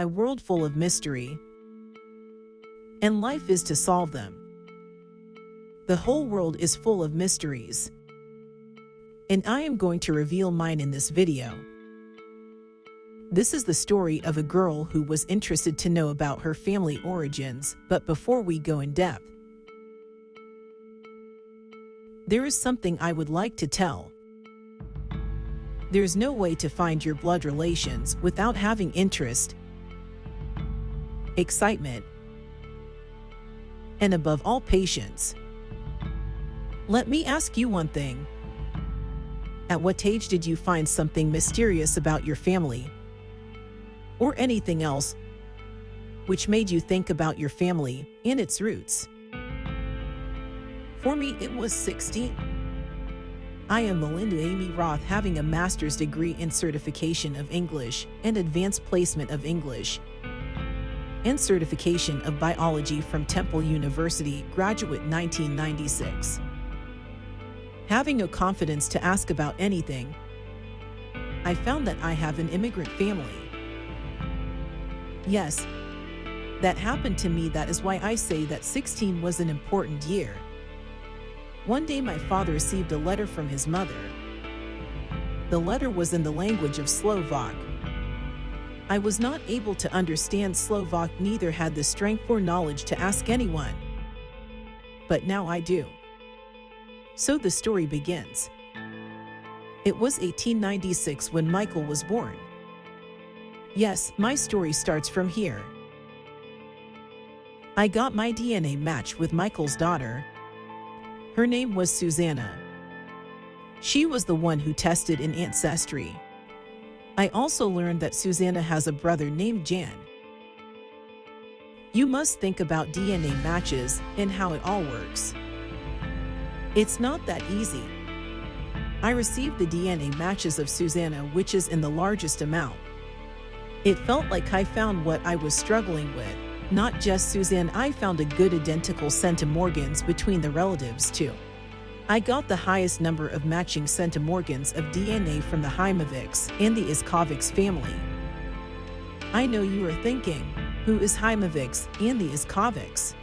A world full of mystery, and life is to solve them. The whole world is full of mysteries, and I am going to reveal mine in this video. This is the story of a girl who was interested to know about her family origins, but before we go in depth, there is something I would like to tell. There's no way to find your blood relations without having interest, excitement, and above all, patience. Let me ask you one thing. At what age did you find something mysterious about your family, or anything else, which made you think about your family and its roots? For me, it was 16. I am Melinda Amy Roth, having a master's degree in certification of English and advanced placement of English and certification of biology from Temple University, graduate 1996. Having no confidence to ask about anything, I found that I have an immigrant family. Yes, that happened to me. That is why I say that 16 was an important year. One day my father received a letter from his mother. The letter was in the language of Slovak. I was not able to understand Slovak, neither had the strength or knowledge to ask anyone. But now I do. So the story begins. It was 1896 when Michael was born. Yes, my story starts from here. I got my DNA match with Michael's daughter. Her name was Susanna. She was the one who tested in Ancestry. I also learned that Susanna has a brother named Jan. You must think about DNA matches and how it all works. It's not that easy. I received the DNA matches of Susanna, which is in the largest amount. It felt like I found what I was struggling with. Not just Susanna, I found a good identical centimorgans between the relatives too. I got the highest number of matching centimorgans of DNA from the Haimovits and the Iskovics family. I know you are thinking, who is Haimovits and the Iskovics?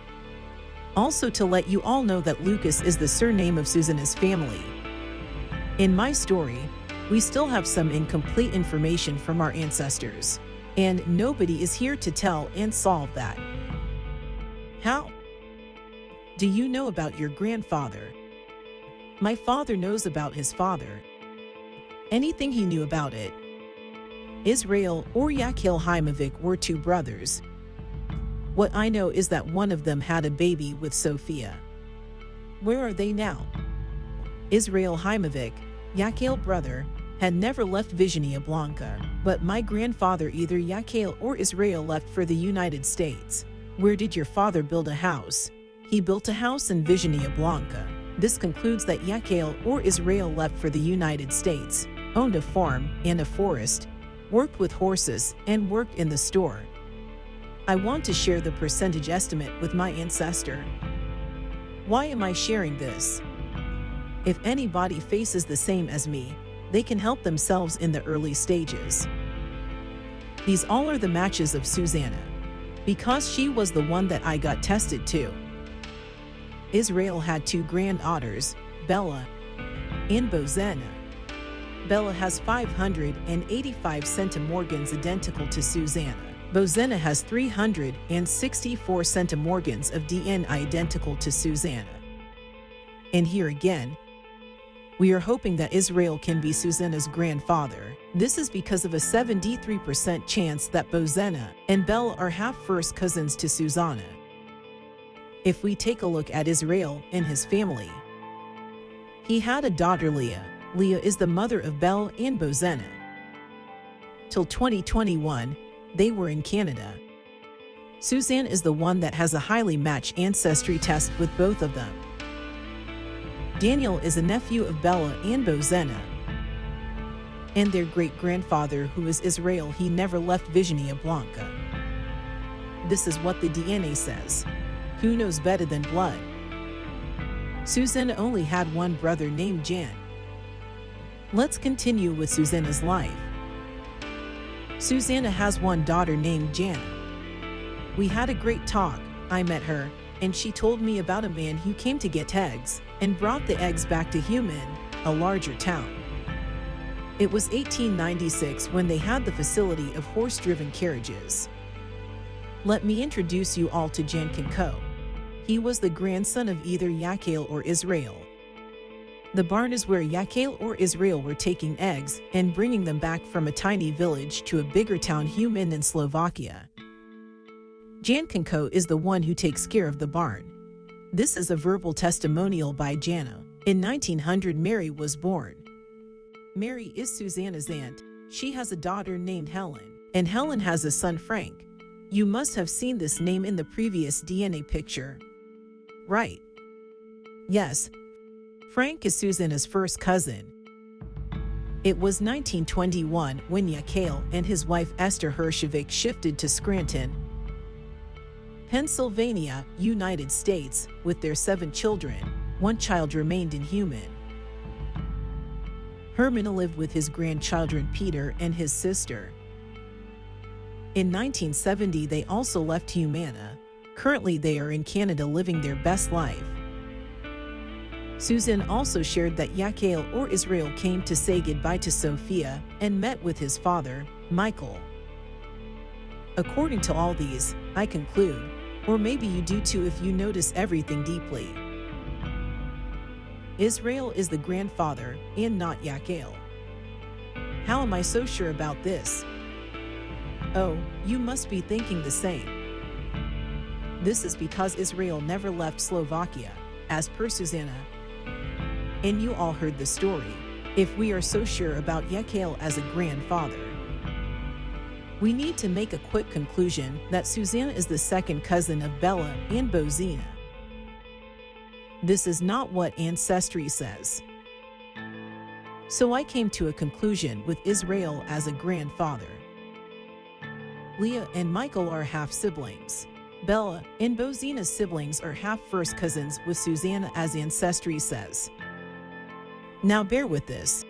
Also, to let you all know that Lucas is the surname of Susanna's family. In my story, we still have some incomplete information from our ancestors, and nobody is here to tell and solve that. How? Do you know about your grandfather? My father knows about his father. Anything he knew about it. Israel or Yakil Haimovit were two brothers. What I know is that one of them had a baby with Sophia. Where are they now? Israel Haimovit, Yakil brother, had never left Visionia Blanca, but my grandfather, either Yakil or Israel, left for the United States. Where did your father build a house? He built a house in Visionia Blanca. This concludes that Yakil or Israel left for the United States, owned a farm and a forest, worked with horses, and worked in the store. I want to share the percentage estimate with my ancestor. Why am I sharing this? If anybody faces the same as me, they can help themselves in the early stages. These all are the matches of Susanna, because she was the one that I got tested to. Israel had two granddaughters, Bella and Bozena. Bella has 585 centimorgans identical to Susanna. Bozena has 364 centimorgans of DNA identical to Susanna. And here again, we are hoping that Israel can be Susanna's grandfather. This is because of a 73% chance that Bozena and Bella are half first cousins to Susanna. If we take a look at Israel and his family, he had a daughter, Leah. Leah is the mother of Bella and Bozena. Till 2021, they were in Canada. Suzanne is the one that has a highly matched ancestry test with both of them. Daniel is a nephew of Bella and Bozena. And their great-grandfather, who is Israel, he never left Visionia Blanca. This is what the DNA says. Who knows better than blood? Susanna only had one brother named Jan. Let's continue with Susanna's life. Susanna has one daughter named Jana. We had a great talk. I met her, and she told me about a man who came to get eggs and brought the eggs back to Human, a larger town. It was 1896 when they had the facility of horse-driven carriages. Let me introduce you all to Jan Kinko. He was the grandson of either Yakel or Israel. The barn is where Yakel or Israel were taking eggs and bringing them back from a tiny village to a bigger town Human in Slovakia. Jan Kinko is the one who takes care of the barn. This is a verbal testimonial by Jana. In 1900 Mary was born. Mary is Susanna's aunt. She has a daughter named Helen, and Helen has a son Frank. You must have seen this name in the previous DNA picture. Right. Yes. Frank is Susanna's first cousin. It was 1921 when Yakel and his wife Esther Hershovic shifted to Scranton, Pennsylvania, United States, with their 7 children. 1 child remained in Human. Herman lived with his grandchildren Peter and his sister. In 1970 they also left Humana. Currently they are in Canada living their best life. Susan also shared that Yakel or Israel came to say goodbye to Sophia and met with his father, Michael. According to all these, I conclude, or maybe you do too if you notice everything deeply, Israel is the grandfather and not Yakel. How am I so sure about this? Oh, you must be thinking the same. This is because Israel never left Slovakia, as per Susanna. And you all heard the story. If we are so sure about Yakel as a grandfather, we need to make a quick conclusion that Susanna is the second cousin of Bella and Bozina. This is not what Ancestry says. So I came to a conclusion with Israel as a grandfather. Leah and Michael are half-siblings. Bella and Bozina's siblings are half-first cousins with Susanna as Ancestry says. Now bear with this.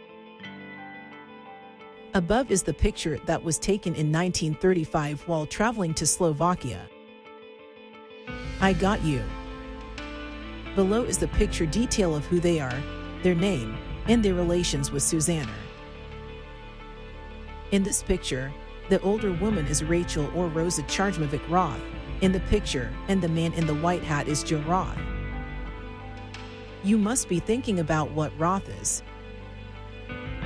Above is the picture that was taken in 1935 while traveling to Slovakia. I got you. Below is the picture detail of who they are, their name, and their relations with Susanna. In this picture, the older woman is Rachel or Rosa Charjmovic Roth in the picture, and the man in the white hat is Joe Roth. You must be thinking about what Roth is.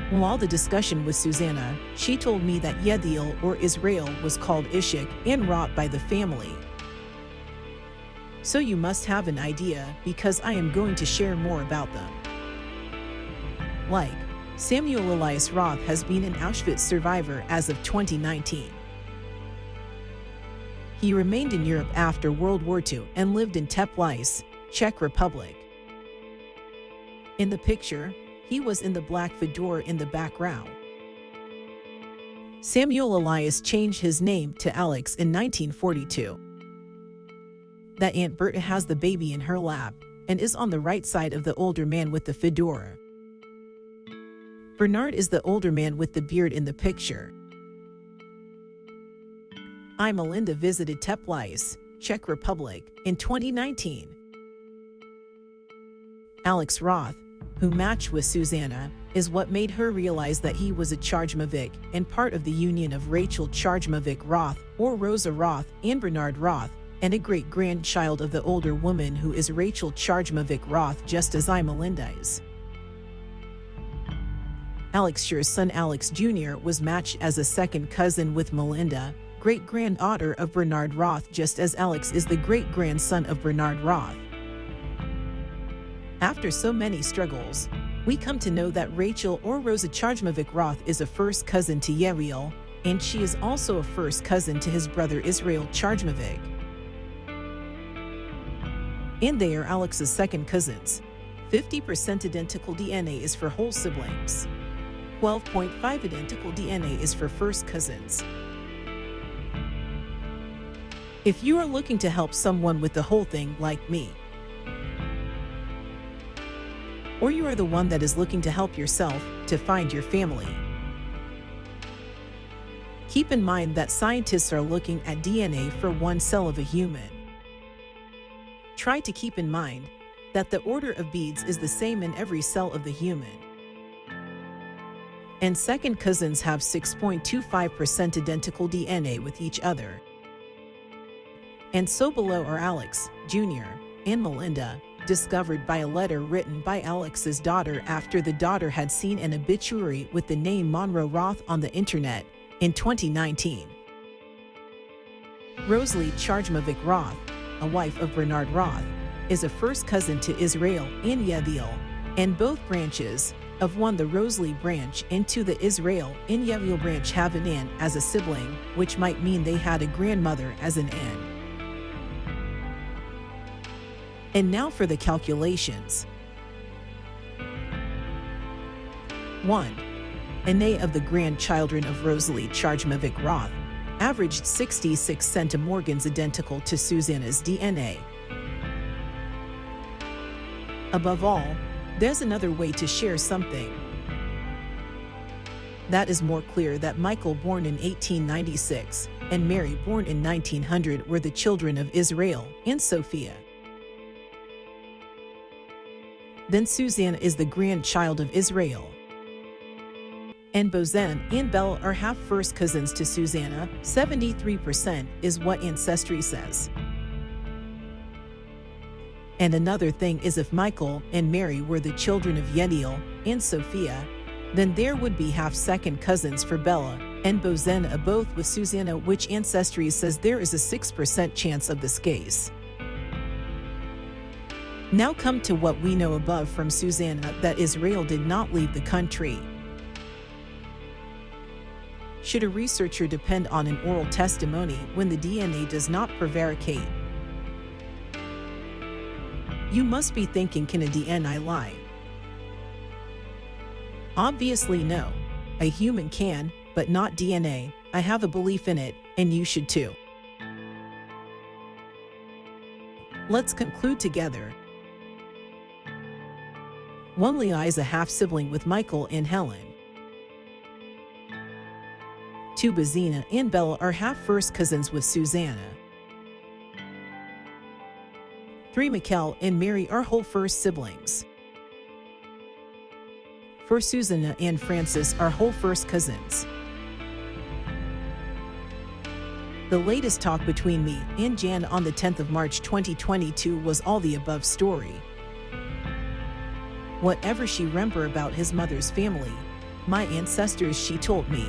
While the discussion with Susanna, she told me that Yediel or Israel was called Ishik and Roth by the family. So you must have an idea because I am going to share more about them. Like, Samuel Elias Roth has been an Auschwitz survivor as of 2019. He remained in Europe after World War II and lived in Teplice, Czech Republic. In the picture, he was in the black fedora in the background. Samuel Elias changed his name to Alex in 1942. That Aunt Berta has the baby in her lap and is on the right side of the older man with the fedora. Bernard is the older man with the beard in the picture. I, Melinda, visited Teplice, Czech Republic, in 2019. Alex Roth, who matched with Susanna, is what made her realize that he was a Charjmovic and part of the union of Rachel Charjmovic Roth or Rosa Roth and Bernard Roth, and a great-grandchild of the older woman who is Rachel Charjmovic Roth, just as I, Melinda, is. Alex Scher's son Alex Jr. was matched as a second cousin with Melinda, great-granddaughter of Bernard Roth, just as Alex is the great-grandson of Bernard Roth. After so many struggles, we come to know that Rachel or Rosa Charjmovic Roth is a first cousin to Yeriel, and she is also a first cousin to his brother Israel Charjmovic. And they are Alex's second cousins. 50% identical DNA is for whole siblings. 12.5 identical DNA is for first cousins. If you are looking to help someone with the whole thing like me, or you are the one that is looking to help yourself to find your family, Keep in mind that scientists are looking at DNA for one cell of a human. Try to keep in mind that the order of beads is the same in every cell of the human. And second cousins have 6.25% identical DNA with each other. And so below are Alex, Jr., and Melinda, discovered by a letter written by Alex's daughter after the daughter had seen an obituary with the name Monroe Roth on the internet in 2019. Rosalie Charjmovic Roth, a wife of Bernard Roth, is a first cousin to Israel and Yeviel, and both branches of one, the Rosalie branch, into the Israel and Yeviel branch have an N as a sibling, which might mean they had a grandmother as an N. And now for the calculations. 1. Ane of the grandchildren of Rosalie Charjmovic Roth averaged 66 centimorgans identical to Susanna's DNA. Above all, there's another way to share something that is more clear: that Michael, born in 1896, and Mary, born in 1900, were the children of Israel and Sophia. Then Susanna is the grandchild of Israel. And Bozen and Bella are half first cousins to Susanna. 73% is what Ancestry says. And another thing is, if Michael and Mary were the children of Yediel and Sophia, then there would be half second cousins for Bella and Bozen, both with Susanna, which Ancestry says there is a 6% chance of this case. Now come to what we know above from Susanna, that Israel did not leave the country. Should a researcher depend on an oral testimony when the DNA does not prevaricate? You must be thinking, can a DNA lie? Obviously no. A human can, but not DNA. I have a belief in it, and you should too. Let's conclude together. 1. Leah is a half-sibling with Michael and Helen. 2. Bazina and Bella are half-first cousins with Susanna. 3. Michael and Mary are whole first siblings. 4. Susanna and Francis are whole first cousins. The latest talk between me and Jan on the 10th of March 2022 was all the above story. Whatever she remember about his mother's family, my ancestors, she told me.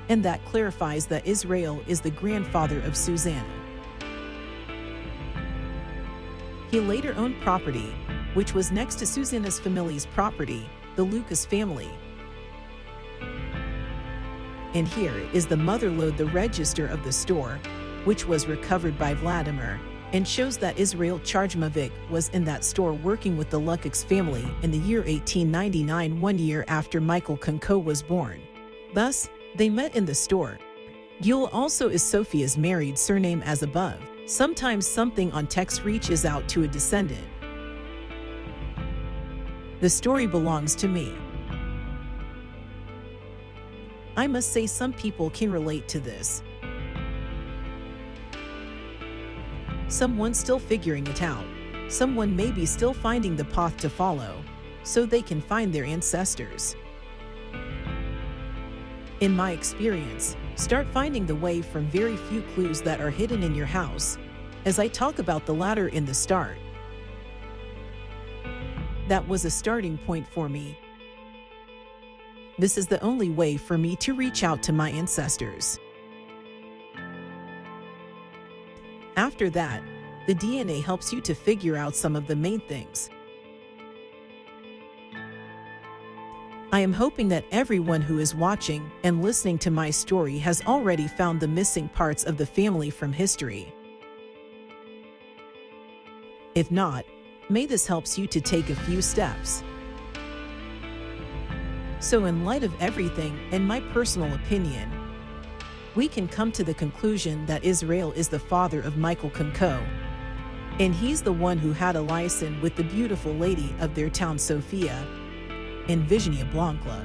And that clarifies that Israel is the grandfather of Susanna. He later owned property, which was next to Susanna's family's property, the Lucas family. And here is the mother lode, the register of the store, which was recovered by Vladimir, and shows that Israel Charjmovic was in that store working with the Lukacs family in the year 1899, 1 year after Michael Kunko was born. Thus, they met in the store. Gil also is Sophia's married surname as above. Sometimes something on text reaches out to a descendant. The story belongs to me. I must say, some people can relate to this. Someone still figuring it out. Someone maybe still finding the path to follow, so they can find their ancestors. In my experience, start finding the way from very few clues that are hidden in your house, as I talk about the ladder in the start. That was a starting point for me. This is the only way for me to reach out to my ancestors. After that, the DNA helps you to figure out some of the main things. I am hoping that everyone who is watching and listening to my story has already found the missing parts of the family from history. If not, may this helps you to take a few steps. So in light of everything, in my personal opinion, we can come to the conclusion that Israel is the father of Michael Kunko, and he's the one who had a liaison with the beautiful lady of their town, Sophia, in Vizhnia Blankla.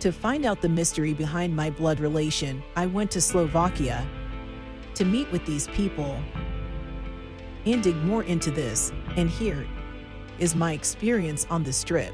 To find out the mystery behind my blood relation, I went to Slovakia to meet with these people and dig more into this, and here is my experience on the strip.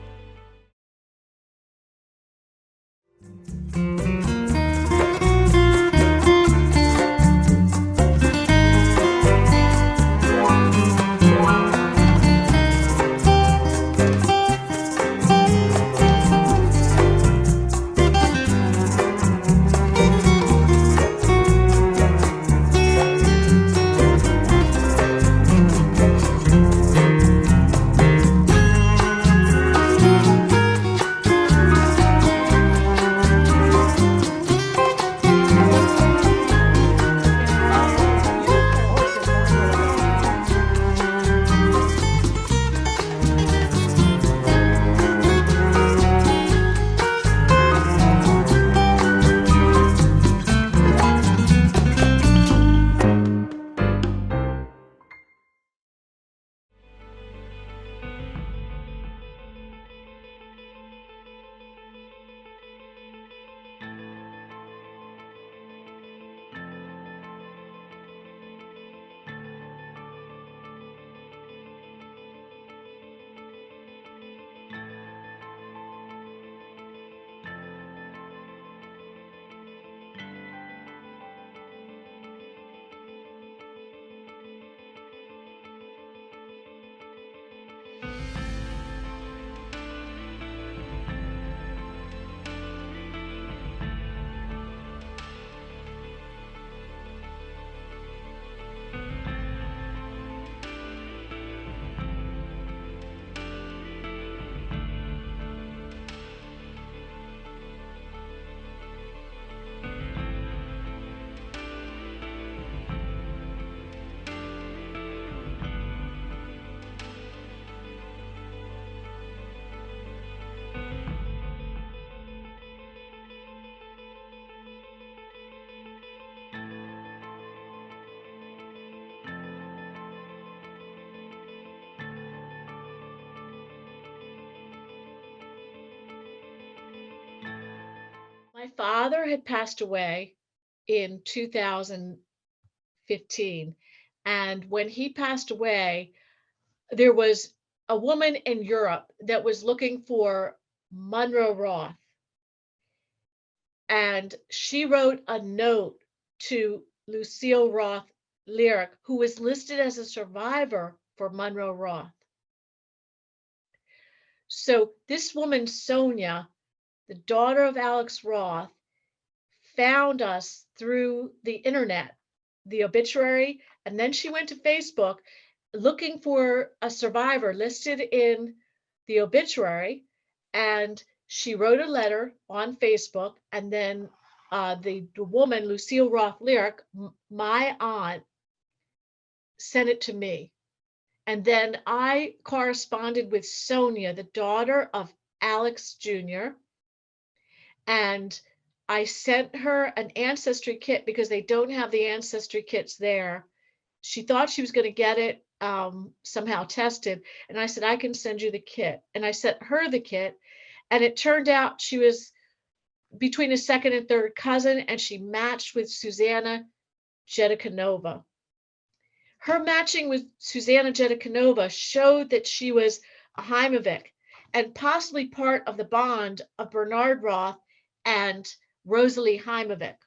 My father had passed away in 2015. And when he passed away, there was a woman in Europe that was looking for Monroe Roth. And she wrote a note to Lucille Roth Lyric, who was listed as a survivor for Monroe Roth. So this woman, Sonia, the daughter of Alex Roth, found us through the internet, the obituary, and then she went to Facebook looking for a survivor listed in the obituary, and she wrote a letter on Facebook, and then the woman, Lucille Roth Lyric, my aunt, sent it to me. And then I corresponded with Sonia, the daughter of Alex Jr., and I sent her an Ancestry kit because they don't have the Ancestry kits there. She thought she was going to get it somehow tested. And I said, I can send you the kit. And I sent her the kit. And it turned out she was between a second and third cousin, and she matched with Susanna Jedikanova. Her matching with Susanna Jedikanova showed that she was a Heimovich and possibly part of the bond of Bernard Roth and Rosalie Heimovich.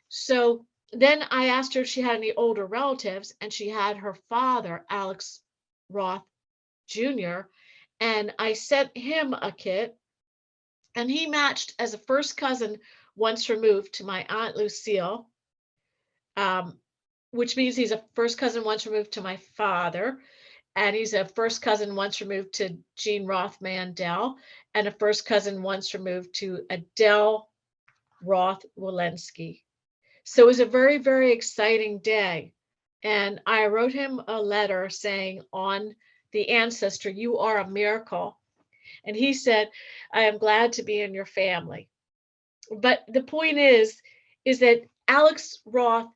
So then I asked her if she had any older relatives, and she had her father, Alex Roth Jr., and I sent him a kit, and he matched as a first cousin once removed to my Aunt Lucille, which means he's a first cousin once removed to my father, and he's a first cousin once removed to Jean Roth Mandel, and a first cousin once removed to Adele Roth Walensky. So it was a very, very exciting day. And I wrote him a letter saying on the Ancestry, you are a miracle. And he said, I am glad to be in your family. But the point is that Alex Roth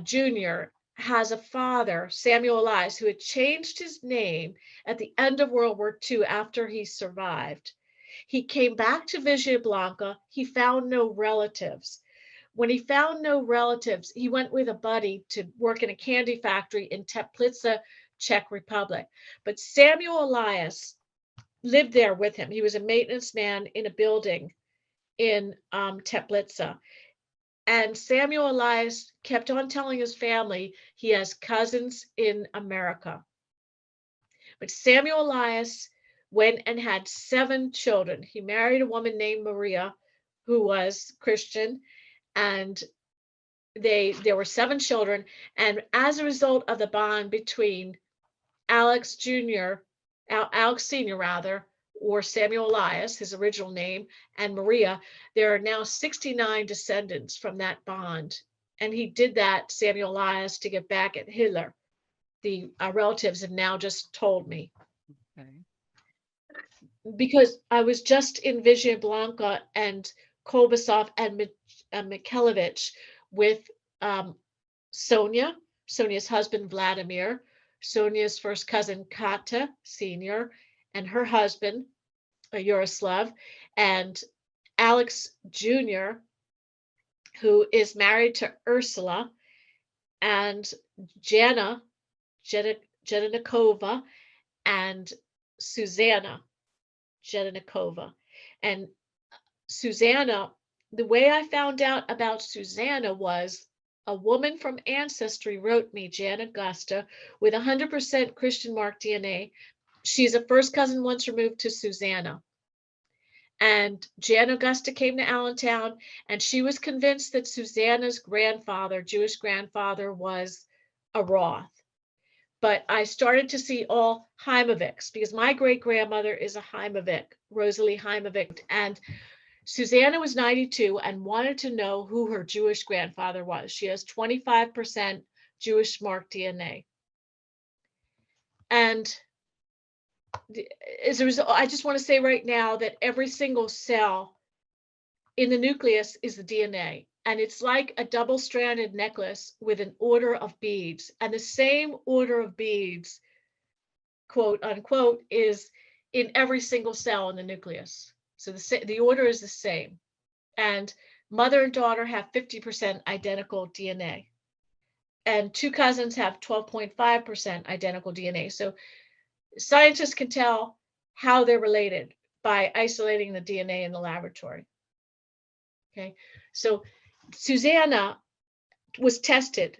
Jr. has a father, Samuel Elias, who had changed his name at the end of World War II after he survived. He came back to Villa Blanca. He found no relatives. When he found no relatives, he went with a buddy to work in a candy factory in Teplice, Czech Republic. But Samuel Elias lived there with him. He was a maintenance man in a building in Teplice. And Samuel Elias kept on telling his family he has cousins in America. But Samuel Elias went and had 7 children. He married a woman named Maria, who was Christian, and there were 7 children. And as a result of the bond between Alex Jr., Alex Sr. rather, or Samuel Elias, his original name, and Maria, there are now 69 descendants from that bond. And he did that, Samuel Elias, to get back at Hitler. The relatives have now just told me. Okay. Because I was just in Villa Blanca and Kolbasov and Mikhailevich with Sonia's husband, Vladimir, Sonia's first cousin, Kata Sr., and her husband, Yaroslav, and Alex Jr., who is married to Ursula, and Jana Jedinikova, and Susanna Jedinikova. And Susanna, the way I found out about Susanna was a woman from Ancestry wrote me, Jan Augusta, with 100% Christian mark DNA. She's a first cousin once removed to Susanna. And Jan Augusta came to Allentown, and she was convinced that Susanna's grandfather, Jewish grandfather, was a Roth. But I started to see all Heimovic's because my great grandmother is a Heimovich, Rosalie Heimovich. And Susanna was 92 and wanted to know who her Jewish grandfather was. She has 25% Jewish mark DNA. And as a result, I just want to say right now that every single cell in the nucleus is the DNA. And it's like a double-stranded necklace with an order of beads. And the same order of beads, quote unquote, is in every single cell in the nucleus. So the order is the same. And mother and daughter have 50% identical DNA. And 2 cousins have 12.5% identical DNA. So scientists can tell how they're related by isolating the DNA in the laboratory. Okay, so Susanna was tested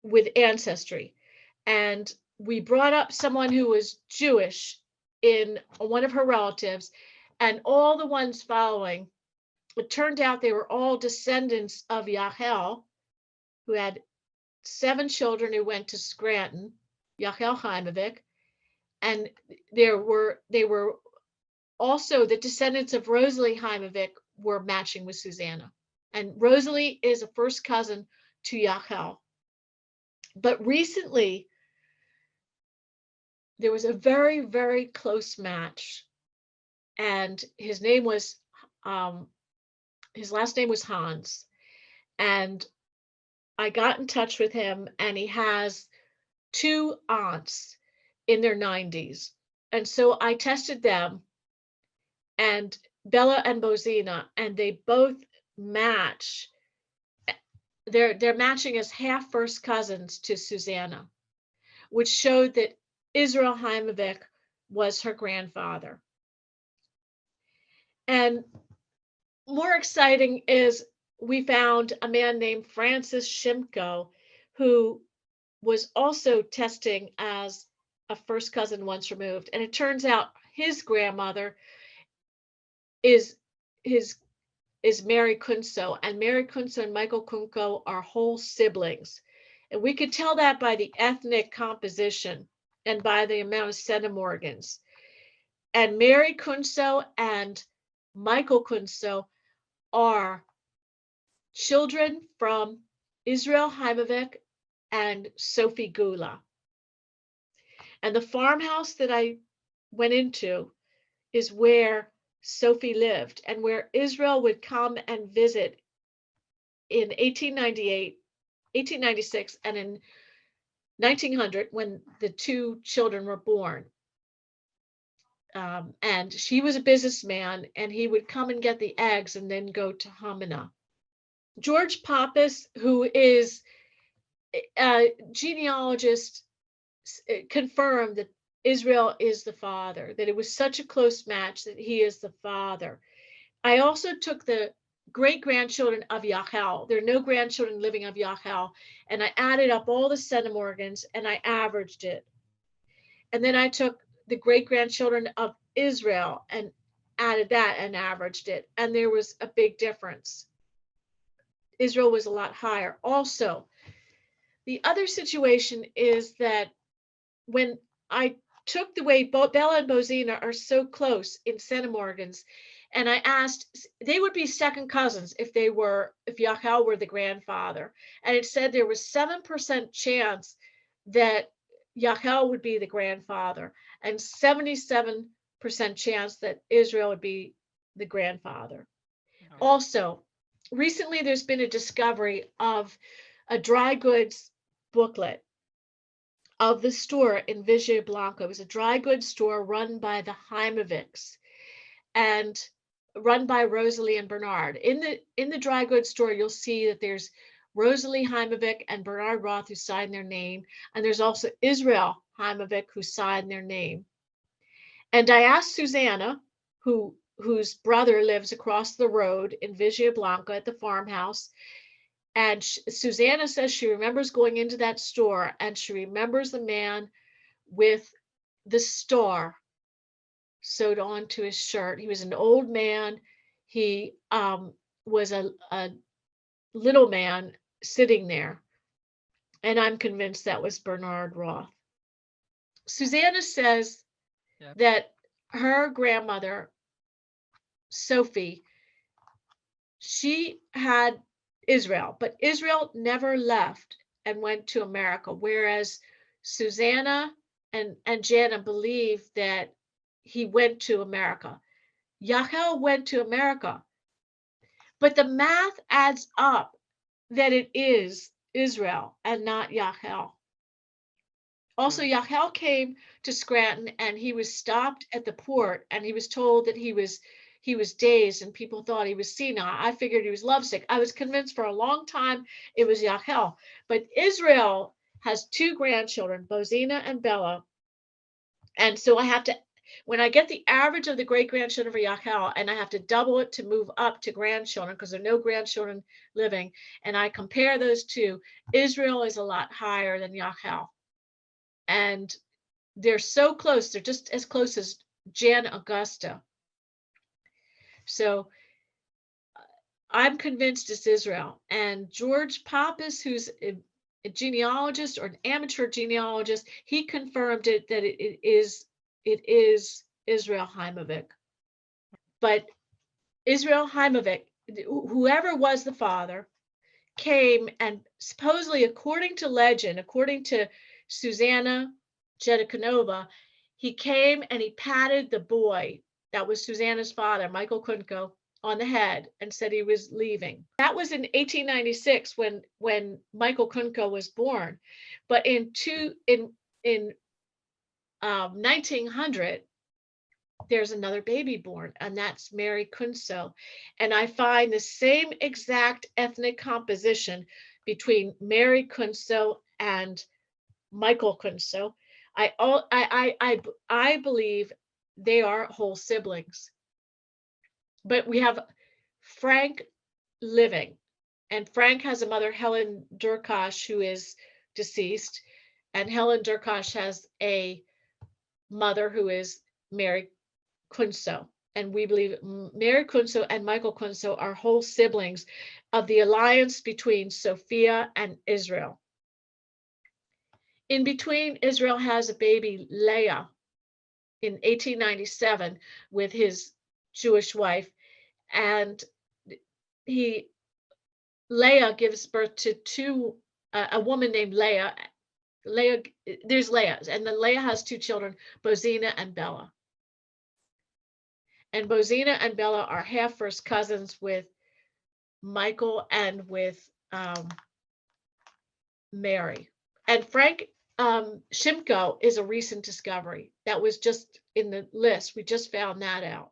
with Ancestry, and we brought up someone who was Jewish in one of her relatives, and all the ones following, it turned out they were all descendants of Yachel, who had 7 children who went to Scranton, Yachel Heimovich, and they were also the descendants of Rosalie Heimovich were matching with Susanna. And Rosalie is a first cousin to Yachel. But recently, there was a very, very close match. And his name was, his last name was Hans. And I got in touch with him, and he has 2 aunts in their 90s. And so I tested them, and Bella and Bozina, and they both match. They're matching as half first cousins to Susanna, which showed that Israel Heimovich was her grandfather. And more exciting is we found a man named Francis Shimko, who was also testing as a first cousin once removed. And it turns out his grandmother is Mary Kunso, and Mary Kunso and Michael Kunko are whole siblings. And we could tell that by the ethnic composition and by the amount of centimorgans. And Mary Kunso and Michael Kunso are children from Israel Heimovich and Sophie Gula. And the farmhouse that I went into is where Sophie lived and where Israel would come and visit in 1898, 1896, and in 1900 when the 2 children were born. And she was a businessman, and he would come and get the eggs and then go to Hamina. George Pappas, who is a genealogist, confirmed that Israel is the father, that it was such a close match that he is the father. I also took the great grandchildren of Yachel. There are no grandchildren living of Yachel. And I added up all the centimorgans and I averaged it. And then I took the great grandchildren of Israel and added that and averaged it. And there was a big difference. Israel was a lot higher. Also, the other situation is that when I took the way Bella and Bozina are so close in centimorgans, and I asked, they would be second cousins if Yachel were the grandfather. And it said there was 7% chance that Yachel would be the grandfather and 77% chance that Israel would be the grandfather. Oh. Also, recently there's been a discovery of a dry goods booklet of the store in Vigia Blanca. It was a dry goods store run by the Heimovics and run by Rosalie and Bernard. In the dry goods store, you'll see that there's Rosalie Heimovic and Bernard Roth who signed their name, and there's also Israel Heimovic who signed their name. And I asked Susanna, whose brother lives across the road in Vigia Blanca at the farmhouse. And Susanna says she remembers going into that store and she remembers the man with the star sewed onto his shirt. He was an old man. He was a little man sitting there. And I'm convinced that was Bernard Roth. Susanna says Yep. that her grandmother, Sophie, she had Israel, but Israel never left and went to America, whereas Susanna and Jana believe that he went to America. Yachel went to America, but the math adds up that it is Israel and not Yachel. Also, Yachel came to Scranton and he was stopped at the port and he was told that he was dazed and people thought he was senile. I figured he was lovesick. I was convinced for a long time it was Yachel. But Israel has two grandchildren, Bozina and Bella. And so I have to, when I get the average of the great grandchildren for Yachel, and I have to double it to move up to grandchildren because there are no grandchildren living, and I compare those two, Israel is a lot higher than Yachel. And they're so close. They're just as close as Jan Augusta. So I'm convinced it's Israel. And George Pappas, who's a genealogist or an amateur genealogist, he confirmed it that it is Israel Heimovic. But Israel Heimovic, whoever was the father, came and supposedly, according to legend, according to Susanna Jedikanova, he came and he patted the boy that was Susanna's father, Michael Kunko, on the head and said he was leaving. That was in 1896 when Michael Kunko was born. But in 1900, there's another baby born, and that's Mary Kunso. And I find the same exact ethnic composition between Mary Kunso and Michael Kunso. I believe they are whole siblings. But we have Frank living, and Frank has a mother, Helen Durkash, who is deceased, and Helen Durkash has a mother who is Mary Kunso. And we believe Mary Kunso and Michael Kunso are whole siblings of the alliance between Sophia and Israel. In between, Israel has a baby, Leah, in 1897 with his Jewish wife, and Leah gives birth to a woman named Leah. There's Leah, and then Leah has two children, Bozina and Bella. And Bozina and Bella are half first cousins with Michael and with Mary. And Frank Shimko is a recent discovery that was just in the list. We just found that out.